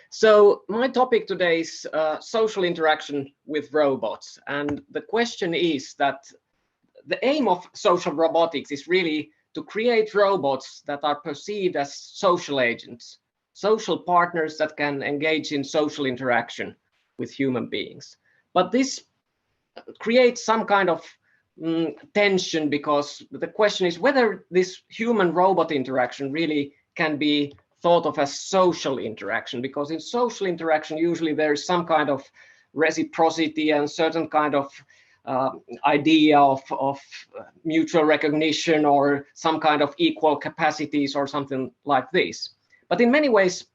So my topic today is social interaction with robots. And the question is that the aim of social robotics is really to create robots that are perceived as social agents, social partners that can engage in social interaction with human beings. But this creates some kind of tension, because the question is whether this human-robot interaction really can be thought of as social interaction, because in social interaction usually there is some kind of reciprocity and certain kind of idea of mutual recognition or some kind of equal capacities or something like this. But in many ways,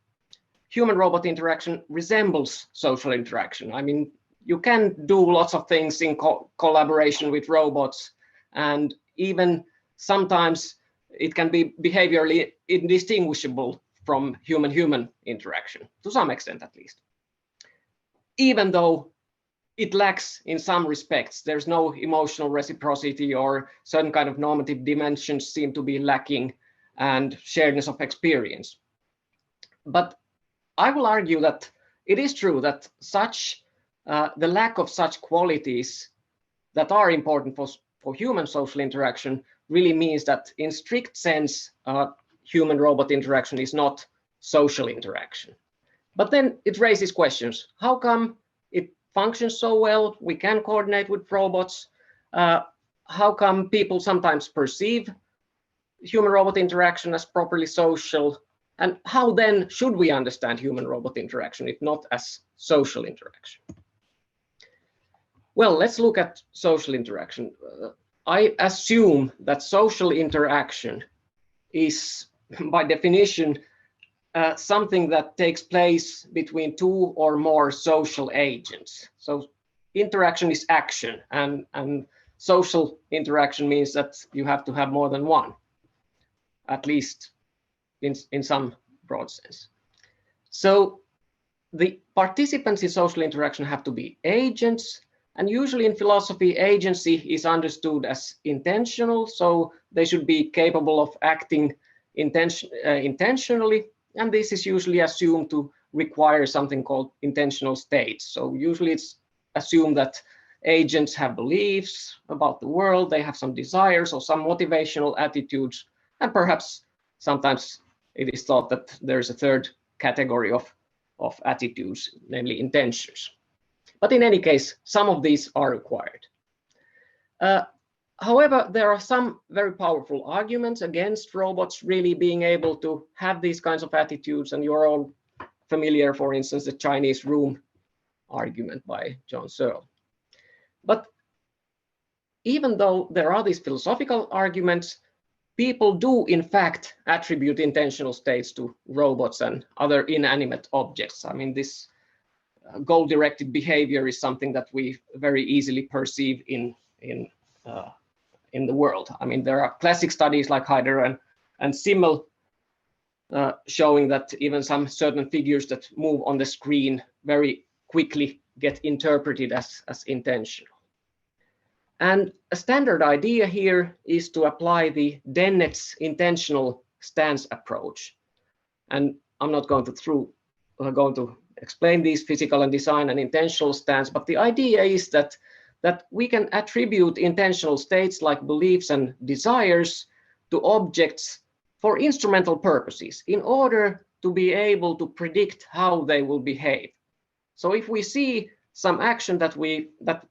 human-robot interaction resembles social interaction. I mean, you can do lots of things in collaboration with robots, and even sometimes it can be behaviorally indistinguishable from human-human interaction, to some extent at least. Even though it lacks in some respects, there's no emotional reciprocity, or certain kind of normative dimensions seem to be lacking, and sharedness of experience. But I will argue that it is true that the lack of such qualities that are important for human social interaction really means that in strict sense, human-robot interaction is not social interaction. But then it raises questions. How come it functions so well? We can coordinate with robots. How come people sometimes perceive human-robot interaction as properly social? And how then should we understand human-robot interaction, if not as social interaction? Well, let's look at social interaction. I assume that social interaction is, by definition, something that takes place between two or more social agents. So interaction is action, and social interaction means that you have to have more than one, at least in some broad sense. So the participants in social interaction have to be agents, and usually in philosophy, agency is understood as intentional, so they should be capable of acting intentionally, and this is usually assumed to require something called intentional states. So usually it's assumed that agents have beliefs about the world, they have some desires or some motivational attitudes, and perhaps sometimes it is thought that there's a third category of attitudes, namely intentions. But in any case, some of these are required. However, there are some very powerful arguments against robots really being able to have these kinds of attitudes, and you're all familiar, for instance, the Chinese room argument by John Searle. But even though there are these philosophical arguments, people do in fact attribute intentional states to robots and other inanimate objects. I mean, this goal-directed behavior is something that we very easily perceive in the world. I mean, there are classic studies like Heider and Simmel showing that even some certain figures that move on the screen very quickly get interpreted as intentional. And a standard idea here is to apply the Dennett's intentional stance approach. And I'm not going to explain these physical and design and intentional stance, but the idea is that we can attribute intentional states like beliefs and desires to objects for instrumental purposes in order to be able to predict how they will behave. So if we see some action that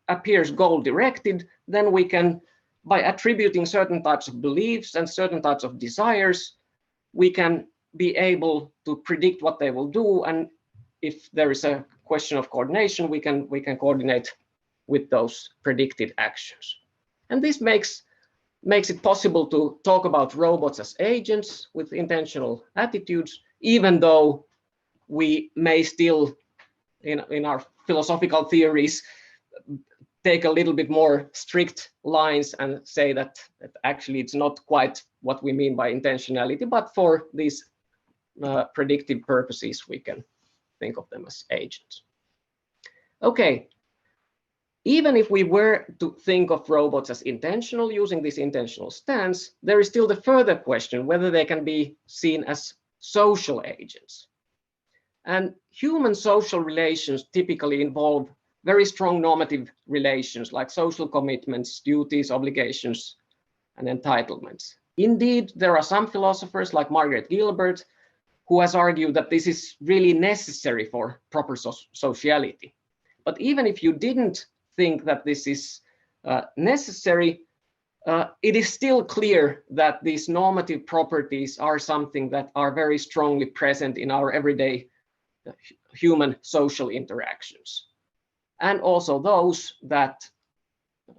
appears goal-directed, then we can, by attributing certain types of beliefs and certain types of desires, we can be able to predict what they will do, and if there is a question of coordination, we can coordinate with those predicted actions. And this makes it possible to talk about robots as agents with intentional attitudes, even though we may still, in our philosophical theories, take a little bit more strict lines and say that actually it's not quite what we mean by intentionality, but for these predictive purposes, we can think of them as agents. Okay, even if we were to think of robots as intentional using this intentional stance, there is still the further question whether they can be seen as social agents. And human social relations typically involve very strong normative relations like social commitments, duties, obligations, and entitlements. Indeed, there are some philosophers like Margaret Gilbert who has argued that this is really necessary for proper sociality. But even if you didn't think that this is necessary, it is still clear that these normative properties are something that are very strongly present in our everyday human social interactions. And also those that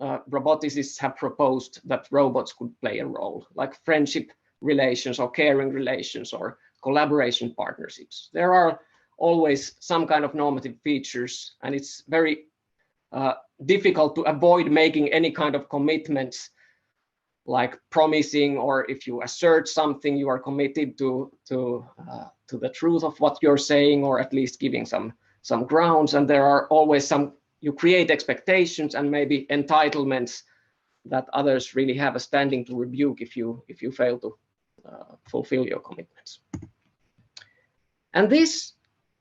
roboticists have proposed that robots could play a role, like friendship relations or caring relations or collaboration partnerships. There are always some kind of normative features, and it's very difficult to avoid making any kind of commitments like promising, or if you assert something, you are committed to the truth of what you're saying, or at least giving some grounds. And there are always you create expectations and maybe entitlements that others really have a standing to rebuke if you fail to fulfill your commitments. And this,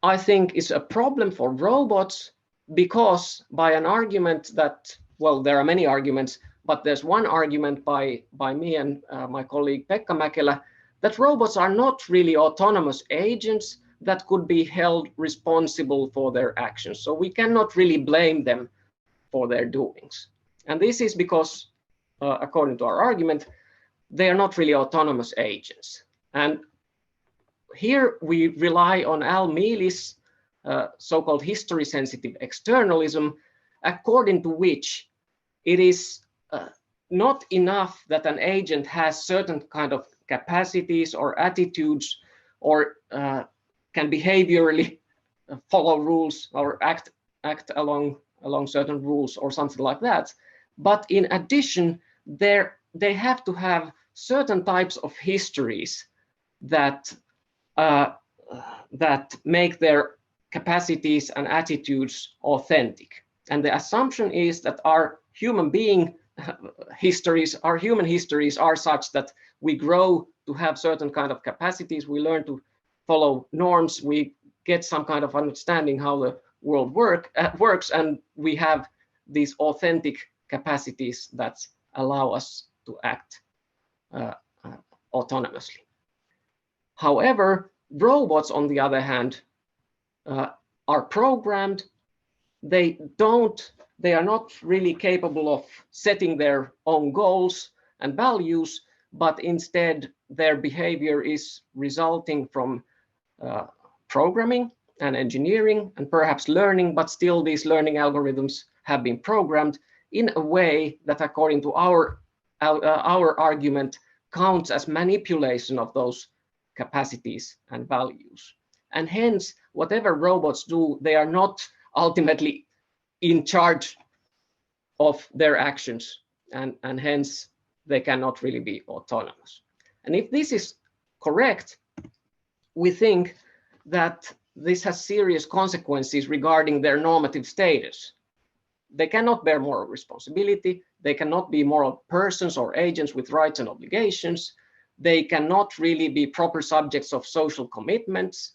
I think, is a problem for robots, because by an argument that, well, there are many arguments, but there's one argument by me and my colleague Pekka Mäkelä, that robots are not really autonomous agents that could be held responsible for their actions. So we cannot really blame them for their doings. And this is because, according to our argument, they are not really autonomous agents. And here we rely on Al Mealy's so-called history-sensitive externalism, according to which it is not enough that an agent has certain kind of capacities or attitudes, or can behaviorally follow rules or act along certain rules or something like that. But in addition, they have to have certain types of histories that make their capacities and attitudes authentic. And the assumption is that our human histories are such that we grow to have certain kind of capacities, we learn to follow norms, we get some kind of understanding how the world works, and we have these authentic capacities that allow us to act autonomously. However, robots, on the other hand, are programmed. They are not really capable of setting their own goals and values, but instead their behavior is resulting from programming and engineering and perhaps learning, but still these learning algorithms have been programmed in a way that, according to our argument, counts as manipulation of those capacities and values. And hence, whatever robots do, they are not ultimately in charge of their actions, and hence they cannot really be autonomous. And if this is correct, we think that this has serious consequences regarding their normative status. They cannot bear moral responsibility, they cannot be moral persons or agents with rights and obligations, they cannot really be proper subjects of social commitments,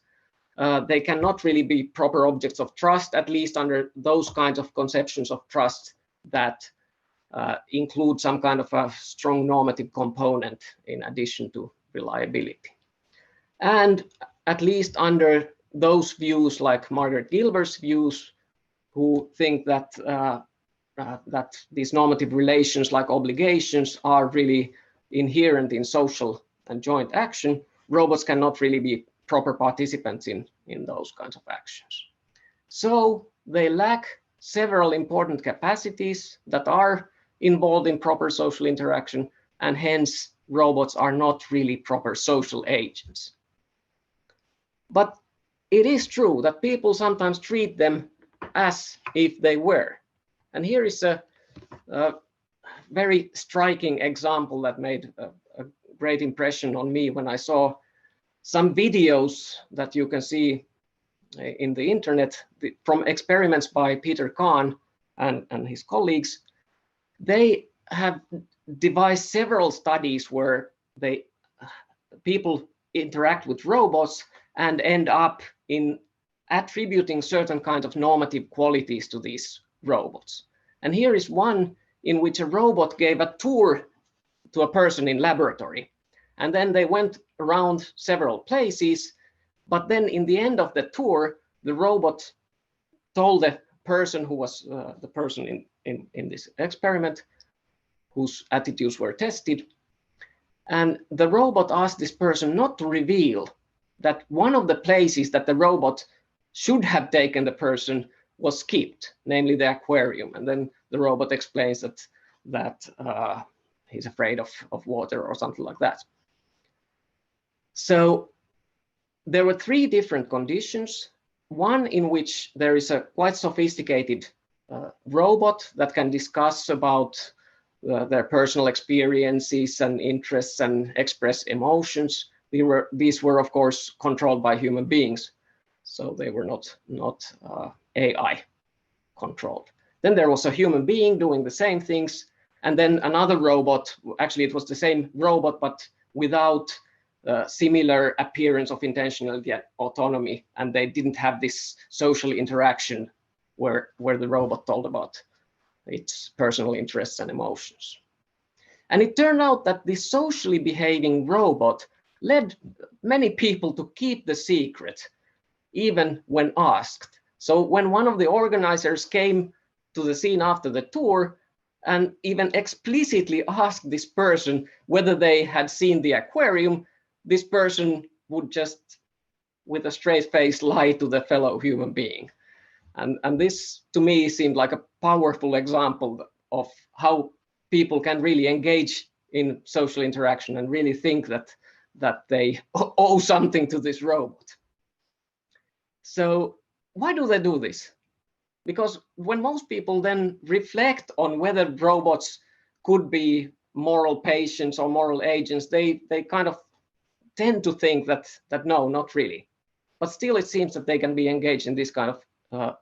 they cannot really be proper objects of trust, at least under those kinds of conceptions of trust that include some kind of a strong normative component in addition to reliability. And at least under those views, like Margaret Gilbert's views, who think that that these normative relations like obligations are really inherent in social and joint action, robots cannot really be proper participants in those kinds of actions. So they lack several important capacities that are involved in proper social interaction, and hence robots are not really proper social agents. But it is true that people sometimes treat them as if they were. And here is a very striking example that made a great impression on me when I saw some videos that you can see in the internet from experiments by Peter Kahn and his colleagues. They have devised several studies where people interact with robots and end up in attributing certain kind of normative qualities to these robots. And here is one in which a robot gave a tour to a person in laboratory. And then they went around several places, but then in the end of the tour, the robot told the person who was the person in this experiment, whose attitudes were tested, and the robot asked this person not to reveal that one of the places that the robot should have taken the person was skipped, namely the aquarium. And then the robot explains that he's afraid of water or something like that. So there were three different conditions. One in which there is a quite sophisticated robot that can discuss about their personal experiences and interests and express emotions. These were of course controlled by human beings, so they were not AI controlled. Then there was a human being doing the same things, and then another robot. Actually, it was the same robot, but without similar appearance of intentionality and autonomy, and they didn't have this social interaction where the robot told about its personal interests and emotions. And it turned out that this socially behaving robot led many people to keep the secret, even when asked. So when one of the organizers came to the scene after the tour and even explicitly asked this person whether they had seen the aquarium, this person would just, with a straight face, lie to the fellow human being. And this, to me, seemed like a powerful example of how people can really engage in social interaction and really think that they owe something to this robot. So why do they do this? Because when most people then reflect on whether robots could be moral patients or moral agents, they kind of tend to think that no, not really. But still, it seems that they can be engaged in this kind of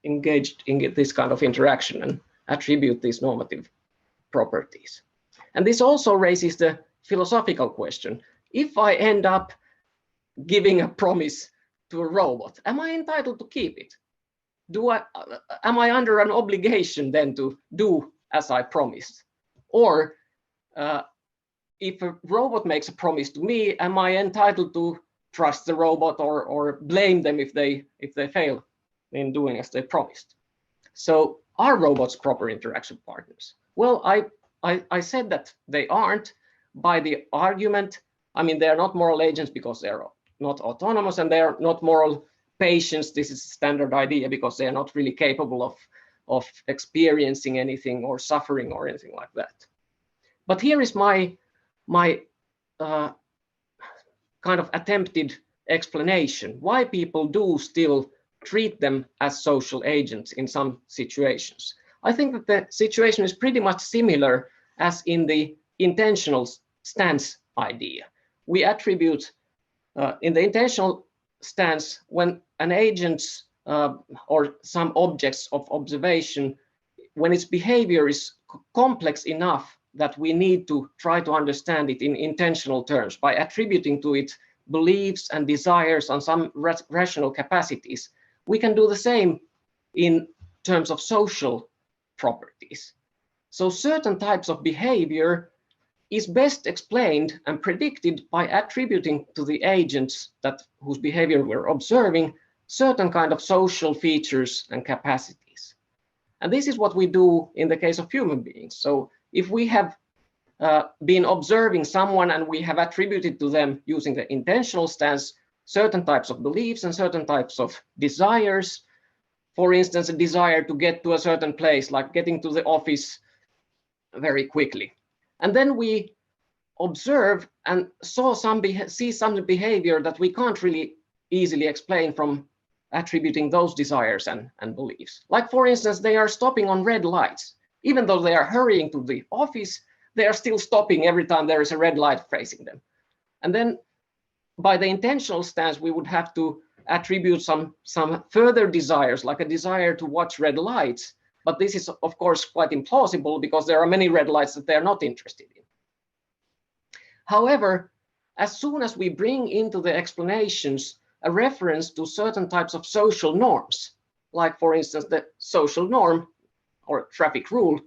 engaged in this kind of interaction and attribute these normative properties. And this also raises the philosophical question: if I end up giving a promise to a robot, am I entitled to keep it? Am I under an obligation then to do as I promised? Or if a robot makes a promise to me, am I entitled to trust the robot or blame them if they fail in doing as they promised? So are robots proper interaction partners? Well, I said that they aren't by the argument. I mean, they are not moral agents because they are not autonomous, and they are not moral patients. This is a standard idea because they are not really capable of experiencing anything or suffering or anything like that. But here is my kind of attempted explanation why people do still treat them as social agents in some situations. I think that the situation is pretty much similar as in the intentional stance idea. We attribute in the intentional stance, when an agent's or some objects of observation, when its behavior is complex enough that we need to try to understand it in intentional terms by attributing to it beliefs and desires and some rational capacities, we can do the same in terms of social properties. So certain types of behavior is best explained and predicted by attributing to the agents whose behavior we're observing certain kind of social features and capacities. And this is what we do in the case of human beings. So if we have been observing someone and we have attributed to them using the intentional stance certain types of beliefs and certain types of desires, for instance, a desire to get to a certain place, like getting to the office very quickly. And then we observe and see some behavior that we can't really easily explain from attributing those desires and beliefs. Like, for instance, they are stopping on red lights. Even though they are hurrying to the office, they are still stopping every time there is a red light facing them. And then by the intentional stance, we would have to attribute some further desires, like a desire to watch red lights. But this is, of course, quite implausible because there are many red lights that they are not interested in. However, as soon as we bring into the explanations a reference to certain types of social norms, like for instance the social norm or traffic rule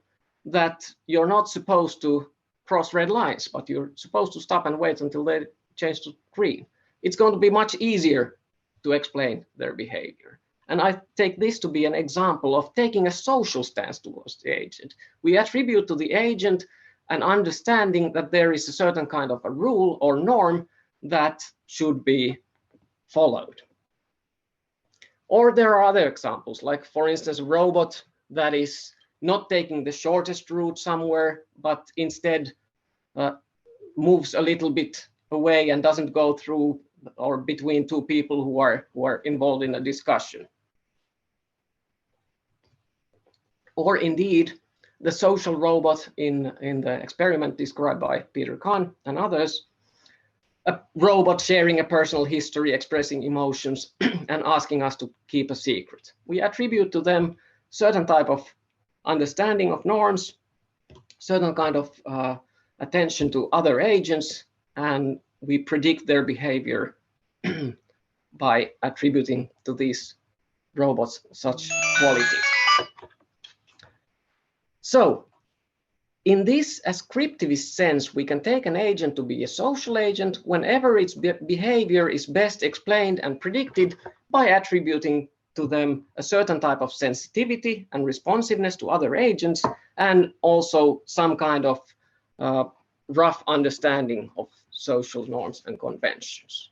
that you're not supposed to cross red lines, but you're supposed to stop and wait until they change to green. It's going to be much easier to explain their behavior. And I take this to be an example of taking a social stance towards the agent. We attribute to the agent an understanding that there is a certain kind of a rule or norm that should be followed. Or there are other examples, like for instance, a robot that is not taking the shortest route somewhere, but instead moves a little bit away and doesn't go through or between two people who are involved in a discussion. Or indeed, the social robot in the experiment described by Peter Kahn and others, a robot sharing a personal history, expressing emotions, and asking us to keep a secret. We attribute to them certain type of understanding of norms, certain kind of attention to other agents, and we predict their behavior by attributing to these robots such qualities. So, in this ascriptivist sense, we can take an agent to be a social agent whenever its behavior is best explained and predicted by attributing to them a certain type of sensitivity and responsiveness to other agents, and also some kind of rough understanding of social norms and conventions.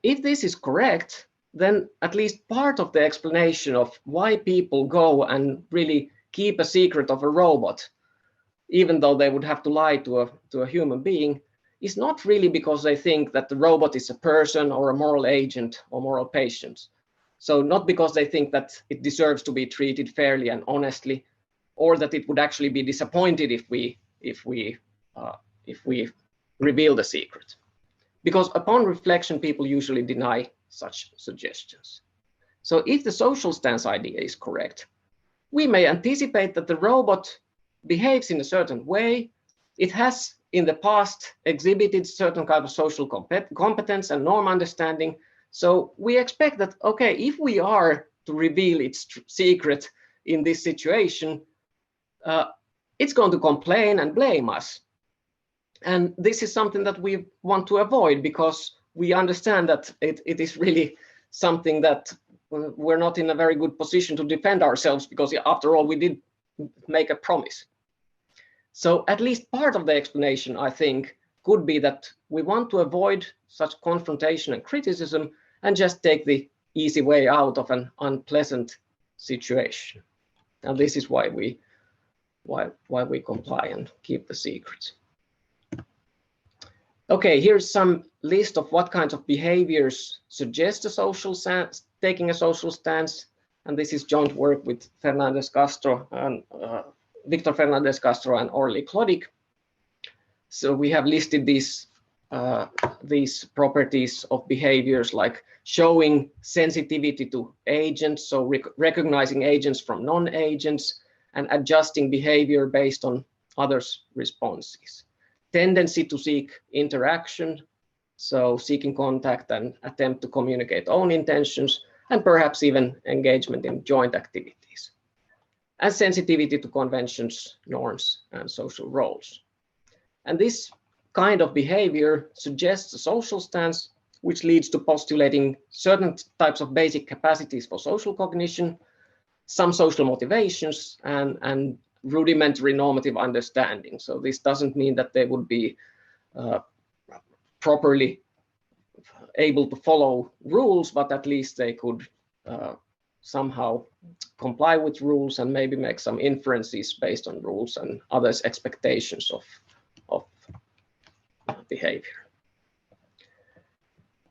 If this is correct, then at least part of the explanation of why people go and really keep a secret of a robot, even though they would have to lie to a human being, is not really because they think that the robot is a person or a moral agent or moral patient. So not because they think that it deserves to be treated fairly and honestly, or that it would actually be disappointed if we reveal the secret. Because upon reflection, people usually deny such suggestions. So if the social stance idea is correct, we may anticipate that the robot behaves in a certain way. It has in the past exhibited certain kind of social competence and norm understanding. So we expect that, okay, if we are to reveal its secret in this situation, it's going to complain and blame us. And this is something that we want to avoid, because we understand that it is really something that we're not in a very good position to defend ourselves, because after all, we did make a promise. So at least part of the explanation, I think, could be that we want to avoid such confrontation and criticism and just take the easy way out of an unpleasant situation. And this is why we comply and keep the secrets. Okay, here's some list of what kinds of behaviors suggest a social stance, taking a social stance. And this is joint work with Fernandez Castro and Victor Fernandez Castro and Orly Clodic. So we have listed these properties of behaviors, like showing sensitivity to agents, so recognizing agents from non-agents, and adjusting behavior based on others' responses. Tendency to seek interaction, so seeking contact and attempt to communicate own intentions, and perhaps even engagement in joint activities. And sensitivity to conventions, norms, and social roles. And this kind of behavior suggests a social stance, which leads to postulating certain types of basic capacities for social cognition, some social motivations, and rudimentary normative understanding. So this doesn't mean that they would be properly able to follow rules, but at least they could somehow comply with rules and maybe make some inferences based on rules and others' expectations of behavior.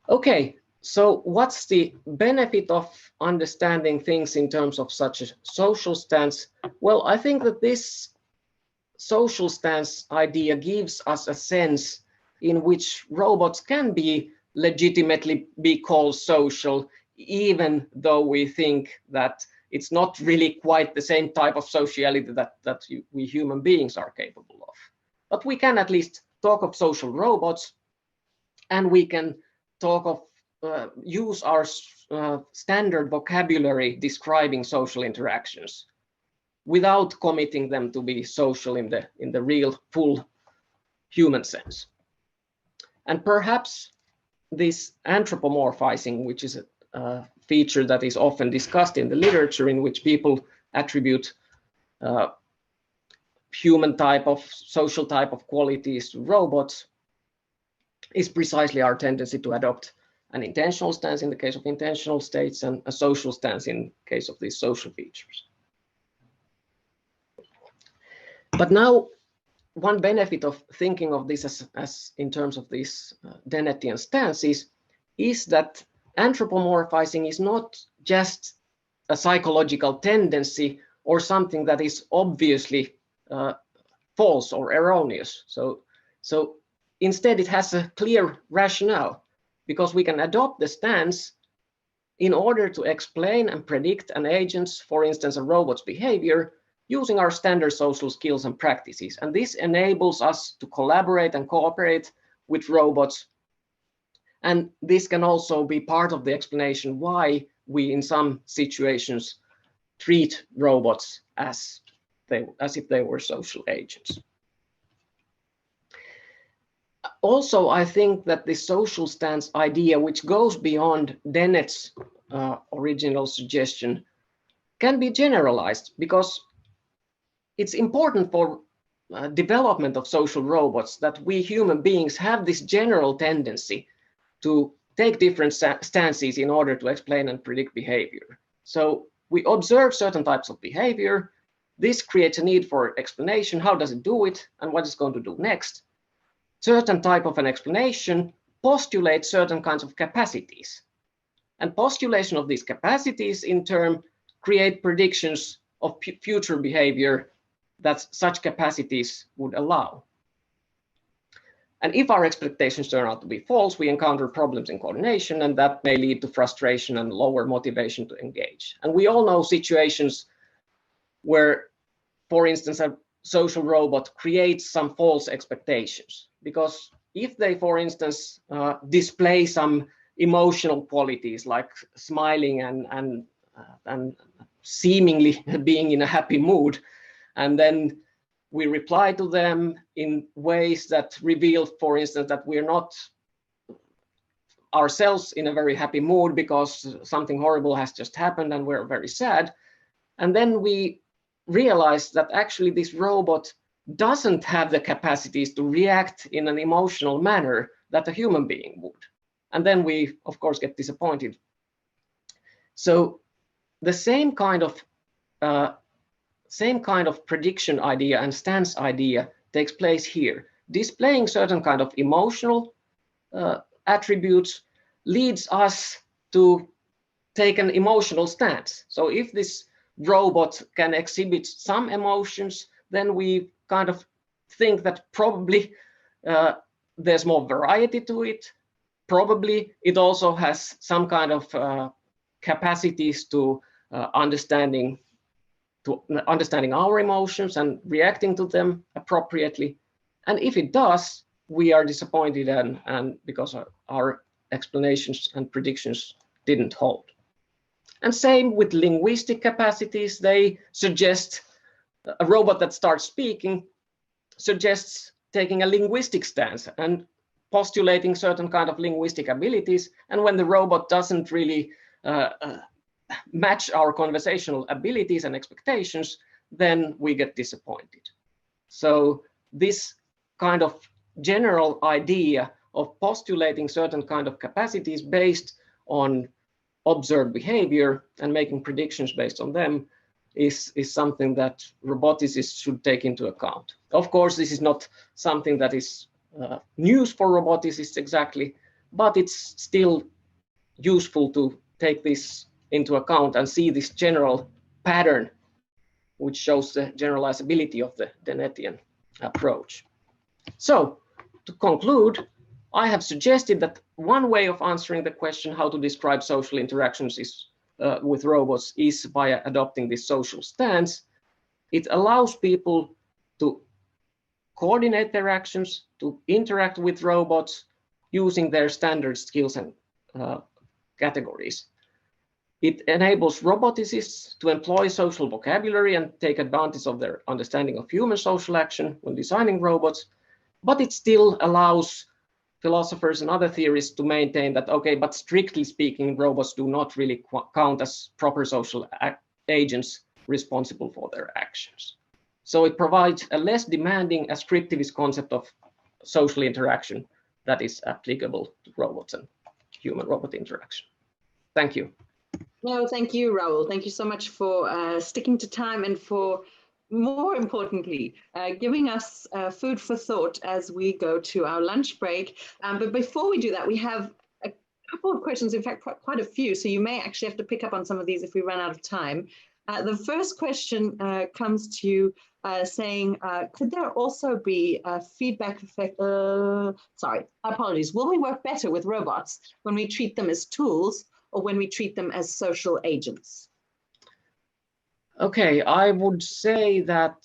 Okay, so what's the benefit of understanding things in terms of such a social stance? Well, I think that this social stance idea gives us a sense in which robots can be legitimately be called social, even though we think that it's not really quite the same type of sociality that we human beings are capable of. But we can at least talk of social robots, and we can talk of use our standard vocabulary describing social interactions without committing them to be social in the real full human sense. And perhaps this anthropomorphizing, which is a feature that is often discussed in the literature, in which people attribute human type of social type of qualities to robots, is precisely our tendency to adopt an intentional stance in the case of intentional states and a social stance in case of these social features. But now, one benefit of thinking of this as in terms of these Dennettian stances is that anthropomorphizing is not just a psychological tendency or something that is obviously false or erroneous. So instead, it has a clear rationale, because we can adopt the stance in order to explain and predict an agent's, for instance, a robot's behavior, using our standard social skills and practices. And this enables us to collaborate and cooperate with robots. And this can also be part of the explanation why we, in some situations, treat robots as if they were social agents. Also, I think that the social stance idea, which goes beyond Dennett's original suggestion, can be generalized, because it's important for development of social robots that we human beings have this general tendency to take different stances in order to explain and predict behavior. So we observe certain types of behavior. This creates a need for explanation. How does it do it, and what it's going to do next? Certain type of an explanation postulates certain kinds of capacities. And postulation of these capacities, in turn, create predictions of future behavior that such capacities would allow. And if our expectations turn out to be false, we encounter problems in coordination, and that may lead to frustration and lower motivation to engage. And we all know situations where, for instance, a social robot creates some false expectations, because if they, for instance, display some emotional qualities like smiling and seemingly being in a happy mood, and then we reply to them in ways that reveal, for instance, that we're not ourselves in a very happy mood because something horrible has just happened and we're very sad. And then we realize that actually this robot doesn't have the capacities to react in an emotional manner that a human being would. And then we, of course, get disappointed. So the same kind of prediction idea and stance idea takes place here. Displaying certain kind of emotional attributes leads us to take an emotional stance. So if this robot can exhibit some emotions, then we kind of think that probably there's more variety to it. Probably it also has some kind of capacities to understanding our emotions and reacting to them appropriately. And if it does, we are disappointed and because our explanations and predictions didn't hold. And same with linguistic capacities. They suggest a robot that starts speaking suggests taking a linguistic stance and postulating certain kind of linguistic abilities. And when the robot doesn't really match our conversational abilities and expectations, then we get disappointed. So this kind of general idea of postulating certain kind of capacities based on observed behavior and making predictions based on them is something that roboticists should take into account. Of course, this is not something that is news for roboticists exactly, but it's still useful to take this into account and see this general pattern, which shows the generalizability of the Dennettian approach. So, to conclude, I have suggested that one way of answering the question how to describe social interactions with robots is by adopting this social stance. It allows people to coordinate their actions, to interact with robots using their standard skills and categories. It enables roboticists to employ social vocabulary and take advantage of their understanding of human social action when designing robots, but it still allows philosophers and other theorists to maintain that, okay, but strictly speaking, robots do not really count as proper social agents responsible for their actions. So it provides a less demanding ascriptivist concept of social interaction that is applicable to robots and human-robot interaction. Thank you. No, thank you, Raul. Thank you so much for sticking to time and for, more importantly, giving us food for thought as we go to our lunch break. But before we do that, we have a couple of questions, in fact, quite a few. So you may actually have to pick up on some of these if we run out of time. The first question comes to you saying, could there also be a feedback effect? Sorry, apologies. Will we work better with robots when we treat them as tools or when we treat them as social agents? Okay, I would say that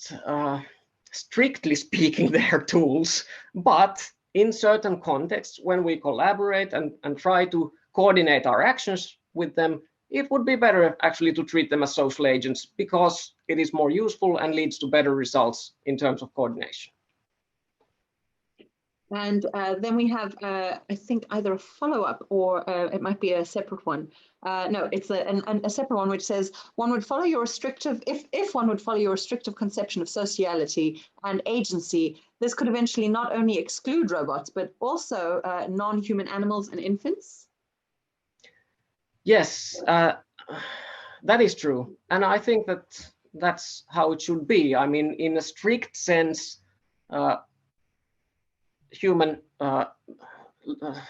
strictly speaking, they're tools, but in certain contexts, when we collaborate and try to coordinate our actions with them, it would be better actually to treat them as social agents because it is more useful and leads to better results in terms of coordination. And then we have, I think, either a follow-up or it might be a separate one. No, it's a separate one which says one would follow your restrictive, if one would follow your restrictive conception of sociality and agency, this could eventually not only exclude robots, but also non-human animals and infants. Yes, that is true. And I think that that's how it should be. I mean, in a strict sense, human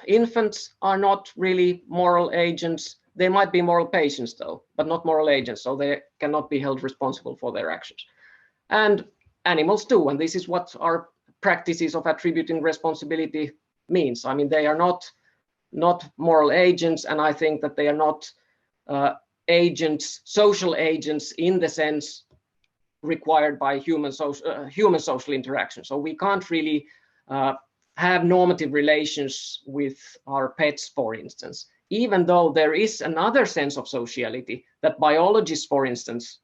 infants are not really moral agents. They might be moral patients though, but not moral agents, so they cannot be held responsible for their actions. And animals do, and this is what our practices of attributing responsibility means. I mean, they are not moral agents, and I think that they are not agents, social agents in the sense required by human social interaction. So we can't really have normative relations with our pets, for instance, even though there is another sense of sociality that biologists, for instance,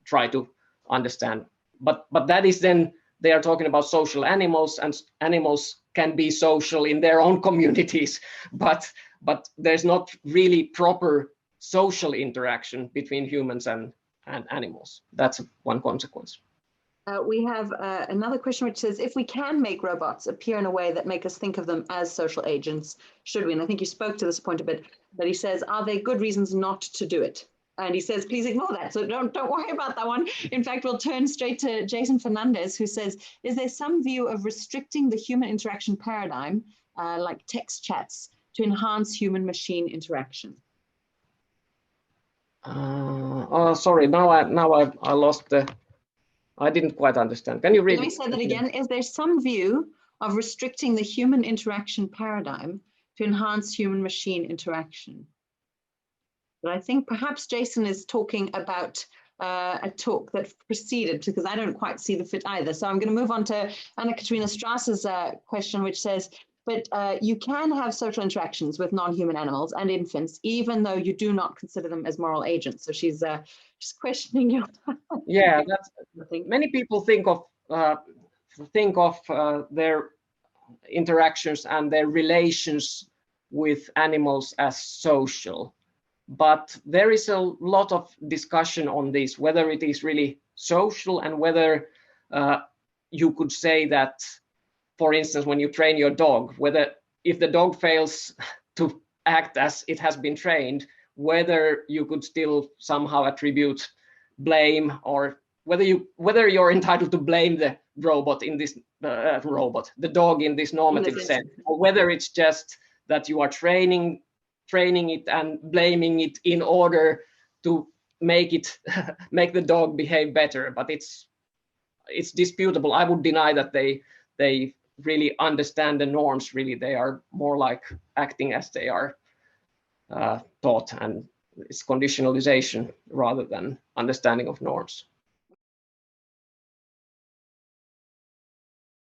try to understand. But that is then, they are talking about social animals, and animals can be social in their own communities, but there's not really proper social interaction between humans and animals. That's one consequence. We have another question which says, if we can make robots appear in a way that make us think of them as social agents, should we? And I think you spoke to this point a bit, but he says, are there good reasons not to do it? And he says, please ignore that. So don't worry about that one. In fact, we'll turn straight to Jason Fernandez, who says, is there some view of restricting the human interaction paradigm, like text chats, to enhance human-machine interaction? Oh, sorry. Now I lost the. I didn't quite understand. Can you read? Let me say that again. Is there some view of restricting the human interaction paradigm to enhance human-machine interaction? But I think perhaps Jason is talking about a talk that preceded, because I don't quite see the fit either. So I'm going to move on to Anna-Katarina Strasser's question, which says, but you can have social interactions with non-human animals and infants, even though you do not consider them as moral agents. So she's questioning you. Yeah, that's. Many people think of their interactions and their relations with animals as social, but there is a lot of discussion on this, whether it is really social and whether you could say that, for instance, when you train your dog, whether if the dog fails to act as it has been trained, whether you could still somehow attribute blame, or whether you're entitled to blame the robot in this the dog in this normative sense, or whether it's just that you are training it and blaming it in order to make the dog behave better. But it's disputable. I would deny that they really understand the norms. Really, they are more like acting as they are taught, and it's conditionalization rather than understanding of norms.